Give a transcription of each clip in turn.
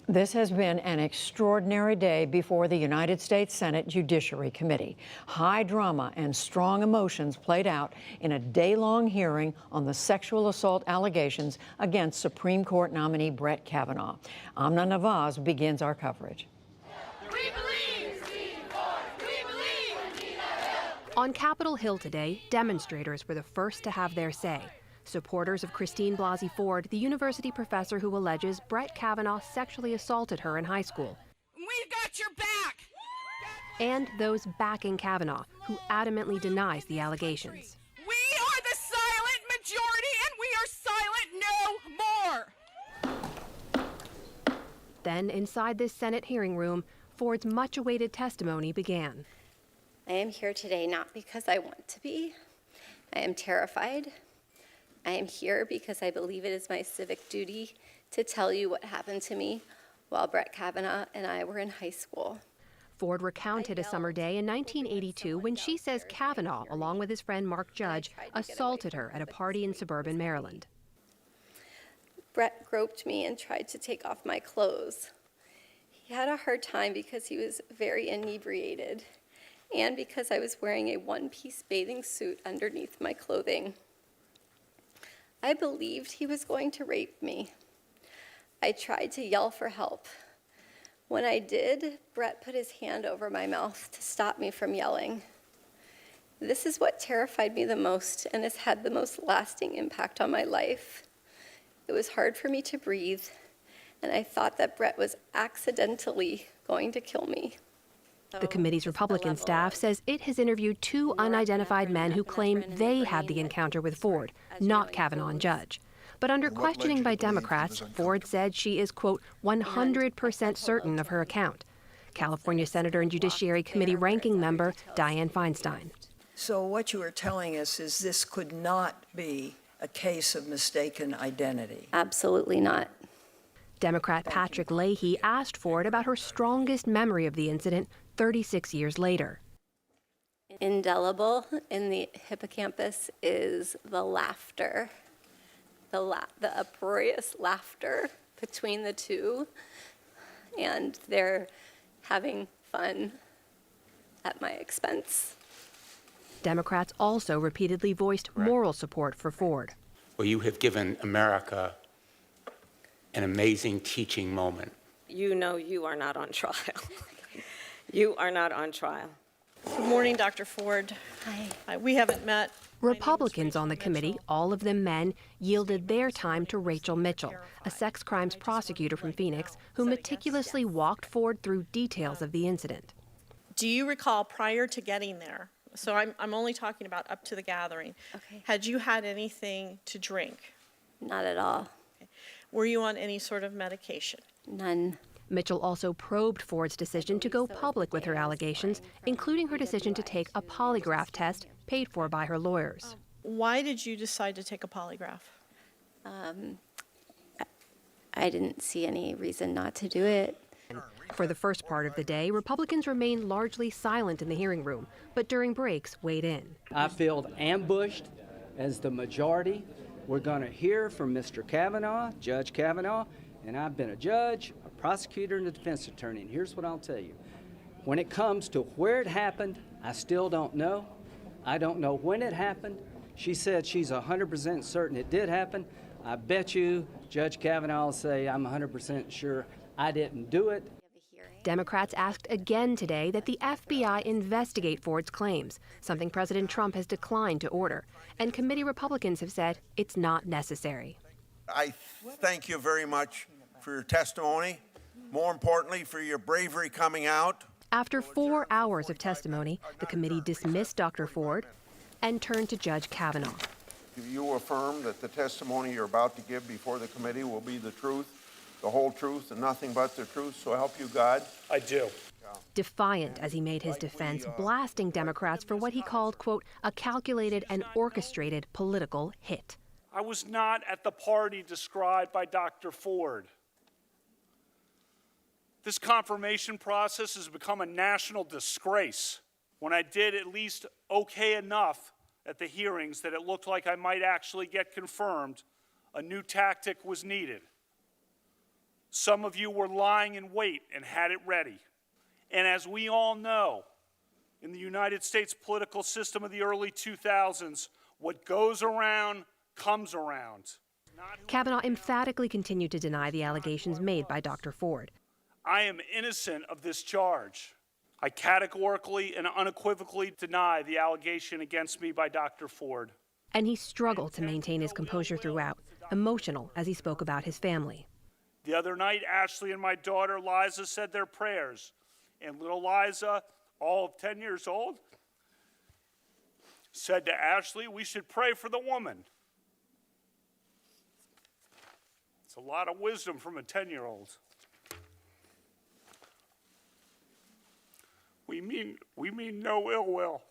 This has been an extraordinary day before the United States Senate Judiciary Committee. High drama and strong emotions played out in a day-long hearing on the sexual assault allegations against Supreme Court nominee Brett Kavanaugh. Amna Nawaz begins our coverage. On Capitol Hill today, demonstrators were the first to have their say. Supporters of Christine Blasey Ford, the university professor who alleges Brett Kavanaugh sexually assaulted her in high school. We've got your back! And those backing Kavanaugh, who adamantly denies the allegations. We are the silent majority, and we are silent no more! Then, inside this Senate hearing room, Ford's much-awaited testimony began. I am here today not because I want to be. I am terrified. I am here because I believe it is my civic duty to tell you what happened to me while Brett Kavanaugh and I were in high school. Ford recounted a summer day in 1982 when she says Kavanaugh, along with his friend Mark Judge, assaulted her at a party in suburban Maryland. Brett groped me and tried to take off my clothes. He had a hard time because he was very inebriated and because I was wearing a one-piece bathing suit underneath my clothing. I believed he was going to rape me. I tried to yell for help. When I did, Brett put his hand over my mouth to stop me from yelling. This is what terrified me the most and has had the most lasting impact on my life. It was hard for me to breathe, and I thought that Brett was accidentally going to kill me. The committee's Republican staff says it has interviewed two unidentified men who claim they had the encounter with Ford, not Kavanaugh and Judge. But under questioning by Democrats, Ford said she is, quote, 100% certain of her account. California Senator and Judiciary Committee ranking member Dianne Feinstein. So what you are telling us is this could not be a case of mistaken identity? Absolutely not. Democrat Patrick Leahy asked Ford about her strongest memory of the incident 36 years later. Indelible in the hippocampus is the laughter, the uproarious laughter between the two, and they're having fun at my expense. Democrats also repeatedly voiced moral support for Ford. Well, you have given America an amazing teaching moment. You know you are not on trial. You are not on trial. Good morning, Dr. Ford. Hi. We haven't met. Republicans on the committee, all of them men, yielded their time to Rachel Mitchell, a sex crimes prosecutor from Phoenix who meticulously walked Ford through details of the incident. Do you recall prior to getting there, so I'm only talking about up to the gathering, Okay. had you had anything to drink? Not at all. Okay. Were you on any sort of medication? None. Mitchell also probed Ford's decision to go public with her allegations, including her decision to take a polygraph test paid for by her lawyers. Why did you decide to take a polygraph? I didn't see any reason not to do it. For the first part of the day, Republicans remained largely silent in the hearing room, but during breaks weighed in. I feel ambushed as the majority. We're going to hear from Mr. Kavanaugh, Judge Kavanaugh, and I've been a judge, a prosecutor, and a defense attorney, and here's what I'll tell you. When it comes to where it happened, I still don't know. I don't know when it happened. She said she's 100% certain it did happen. I bet you Judge Kavanaugh will say I'm 100% sure I didn't do it. Democrats asked again today that the FBI investigate Ford's claims, something President Trump has declined to order. And committee Republicans have said it's not necessary. I thank you very much for your testimony, more importantly, for your bravery coming out. After 4 hours of testimony, the committee dismissed Dr. Ford and turned to Judge Kavanaugh. Do you affirm that the testimony you're about to give before the committee will be the truth, the whole truth, and nothing but the truth, so help you God? I do. Defiant as he made his defense, blasting Democrats for what he called, quote, a calculated and orchestrated political hit. I was not at the party described by Dr. Ford. This confirmation process has become a national disgrace. When I did at least okay enough at the hearings that it looked like I might actually get confirmed, a new tactic was needed. Some of you were lying in wait and had it ready. And as we all know, in the United States political system of the early 2000s, what goes around comes around. Kavanaugh emphatically continued to deny the allegations made by Dr. Ford. I am innocent of this charge. I categorically and unequivocally deny the allegation against me by Dr. Ford. And he struggled to maintain his composure throughout, emotional as he spoke about his family. The other night, Ashley and my daughter Liza said their prayers. And little Liza, all of 10 years old, said to Ashley, we should pray for the woman. It's a lot of wisdom from a 10-year-old. We mean no ill will.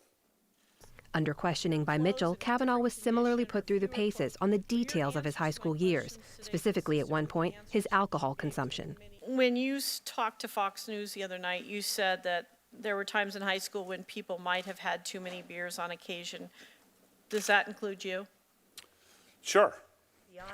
Under questioning by Mitchell, Kavanaugh was similarly put through the paces on the details of his high school years, specifically at one point, his alcohol consumption. When you talked to Fox News the other night, you said that there were times in high school when people might have had too many beers on occasion. Does that include you? Sure.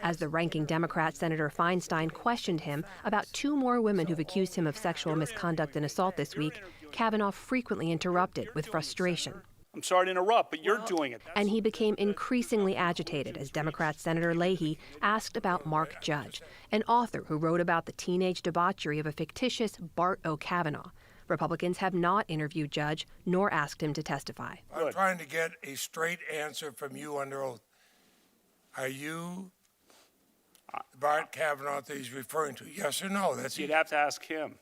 As the ranking Democrat, Senator Feinstein questioned him about two more women who've accused him of sexual misconduct and assault this week, Kavanaugh frequently interrupted with frustration. I'm sorry to interrupt, but you're doing it. And he became increasingly agitated as Democrat Senator Leahy asked about Mark Judge, an author who wrote about the teenage debauchery of a fictitious Bart O. Kavanaugh. Republicans have not interviewed Judge nor asked him to testify. I'm trying to get a straight answer from you under oath. Are you Bart Kavanaugh that he's referring to? Yes or no? You'd have to ask him.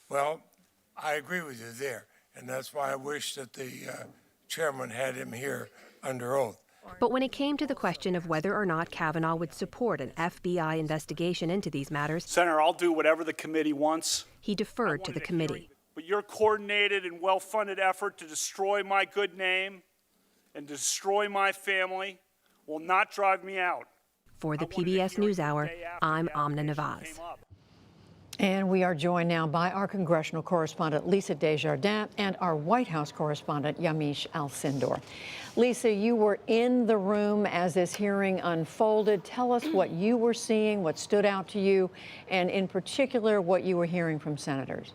Well, I agree with you there, and that's why I wish that the chairman had him here under oath. But when it came to the question of whether or not Kavanaugh would support an FBI investigation into these matters, Senator, I'll do whatever the committee wants. he deferred to the committee. But your coordinated and well-funded effort to destroy my good name and destroy my family will not drive me out. For the PBS NewsHour, I'm Amna Nawaz. And we are joined now by our congressional correspondent, Lisa Desjardins, and our White House correspondent, Yamiche Alcindor. Lisa, you were in the room as this hearing unfolded. Tell us what you were seeing, what stood out to you, and in particular, what you were hearing from senators.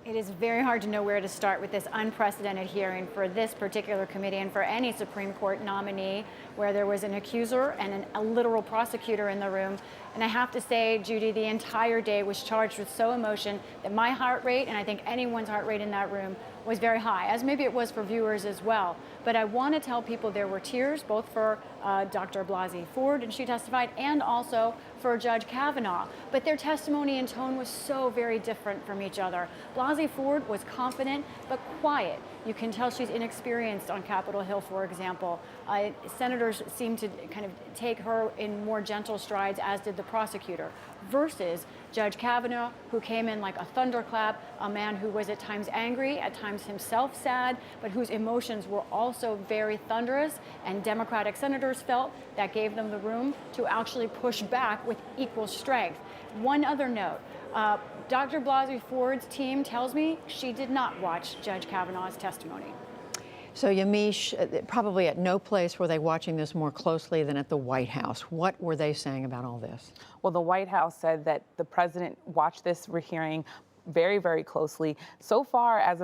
It is very hard to know where to start with this unprecedented hearing for this particular committee and for any Supreme Court nominee, where there was an accuser and a literal prosecutor in the room. And I have to say, Judy, the entire day was charged with so emotion that my heart rate, and I think anyone's heart rate in that room, was very high, as maybe it was for viewers as well. But I want to tell people there were tears, both for Dr. Blasey Ford, and she testified, and also for Judge Kavanaugh. But their testimony and tone was so very different from each other. Blasey Ford was confident but quiet. You can tell she's inexperienced on Capitol Hill, for example. Senators seemed to kind of take her in more gentle strides, as did the prosecutor, versus Judge Kavanaugh, who came in like a thunderclap, a man who was at times angry, at times himself sad, but whose emotions were also very thunderous, and Democratic senators felt that gave them the room to actually push back with equal strength. One other note, Dr. Blasey Ford's team tells me she did not watch Judge Kavanaugh's testimony. So, Yamiche, probably at no place were they watching this more closely than at the White House. What were they saying about all this? Well, the White House said that the president watched this hearing very, very closely. So far, as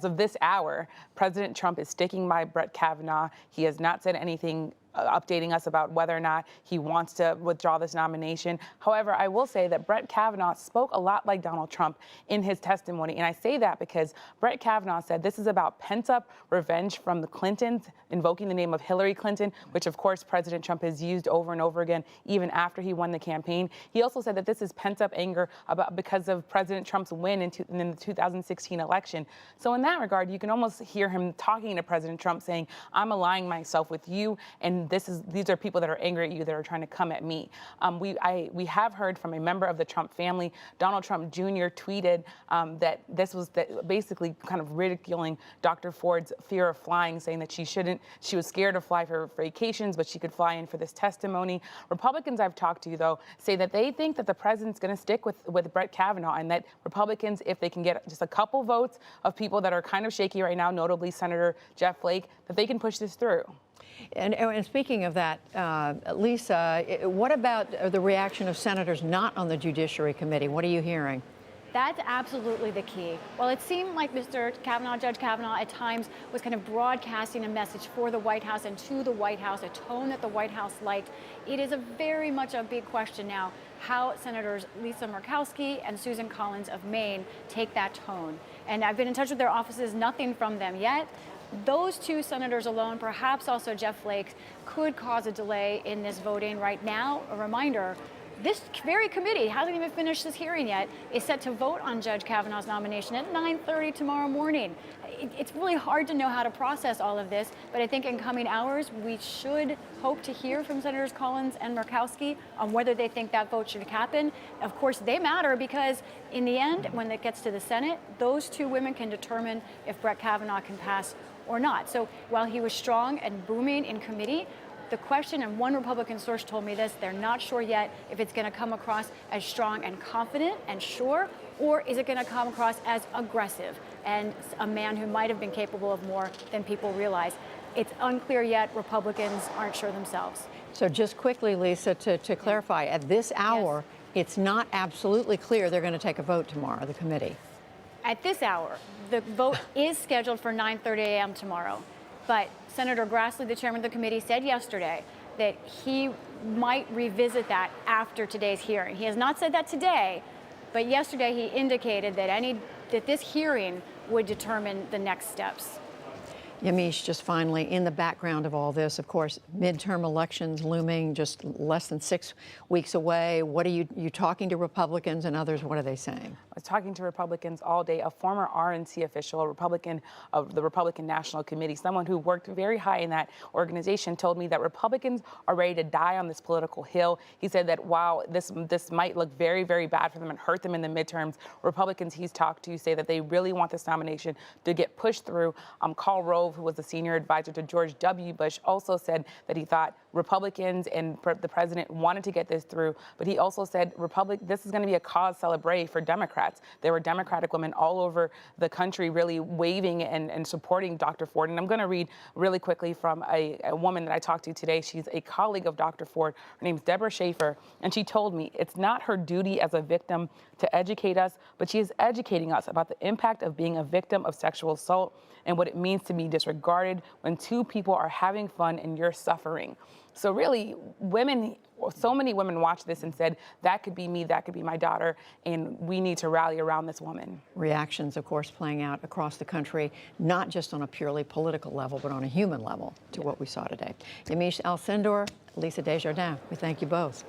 of this hour, President Trump is sticking by Brett Kavanaugh. He has not said anything updating us about whether or not he wants to withdraw this nomination. However, I will say that Brett Kavanaugh spoke a lot like Donald Trump in his testimony. And I say that because Brett Kavanaugh said this is about pent-up revenge from the Clintons, invoking the name of Hillary Clinton, which of course President Trump has used over and over again, even after he won the campaign. He also said that this is pent-up anger because of President Trump's win in the 2016 election. So in that regard, you can almost hear him talking to President Trump saying, I'm aligning myself with you, and these are people that are angry at you that are trying to come at me. We have heard from a member of the Trump family, Donald Trump Jr. tweeted that this was basically kind of ridiculing Dr. Ford's fear of flying, saying that she was scared to fly for vacations, but she could fly in for this testimony. Republicans I've talked to, though, say that they think that the president's going to stick with Brett Kavanaugh, and that Republicans, if they can get just a couple votes of people that are kind of shaky right now, notably Senator Jeff Flake, that they can push this through. And speaking of that, Lisa, what about the reaction of senators not on the Judiciary Committee? What are you hearing? That's absolutely the key. Well, it seemed like Mr. Kavanaugh, Judge Kavanaugh, at times was kind of broadcasting a message for the White House and to the White House, a tone that the White House liked. It is very much a big question now how Senators Lisa Murkowski and Susan Collins of Maine take that tone. And I've been in touch with their offices, nothing from them yet. Those two senators alone, perhaps also Jeff Flake, could cause a delay in this voting right now. A reminder, this very committee hasn't even finished this hearing yet, is set to vote on Judge Kavanaugh's nomination at 9:30 tomorrow morning. It's really hard to know how to process all of this, but I think in coming hours, we should hope to hear from Senators Collins and Murkowski on whether they think that vote should happen. Of course, they matter because in the end, when it gets to the Senate, those two women can determine if Brett Kavanaugh can pass or not. So while he was strong and booming in committee, the question, and one Republican source told me this, they're not sure yet if it's going to come across as strong and confident and sure, or is it going to come across as aggressive and a man who might have been capable of more than people realize. It's unclear yet. Republicans aren't sure themselves. So just quickly, Lisa, to clarify, at this hour, it's not absolutely clear they're going to take a vote tomorrow, the committee. At this hour, the vote is scheduled for 9:30 a.m. tomorrow. But Senator Grassley, the chairman of the committee, said yesterday that he might revisit that after today's hearing. He has not said that today, but yesterday he indicated that this hearing would determine the next steps. Yamiche, just finally, in the background of all this, of course, midterm elections looming just less than 6 weeks away. What are you talking to Republicans and others? What are they saying? I was talking to Republicans all day. A former RNC official, a Republican of the Republican National Committee, someone who worked very high in that organization, told me that Republicans are ready to die on this political hill. He said that while this might look very, very bad for them and hurt them in the midterms, Republicans he's talked to say that they really want this nomination to get pushed through. Karl Rove, who was the senior advisor to George W. Bush, also said that he thought Republicans and the president wanted to get this through, but he also said this is going to be a cause célèbre for Democrats. There were Democratic women all over the country really waving and supporting Dr. Ford. And I'm going to read really quickly from a woman that I talked to today. She's a colleague of Dr. Ford. Her name's Deborah Schaefer, and she told me it's not her duty as a victim to educate us, but she is educating us about the impact of being a victim of sexual assault and what it means to be disregarded when two people are having fun and you're suffering. So really, so many women watched this and said, that could be me, that could be my daughter, and we need to rally around this woman. Reactions, of course, playing out across the country, not just on a purely political level, but on a human level to what we saw today. Yamiche Alcindor, Lisa Desjardins, we thank you both.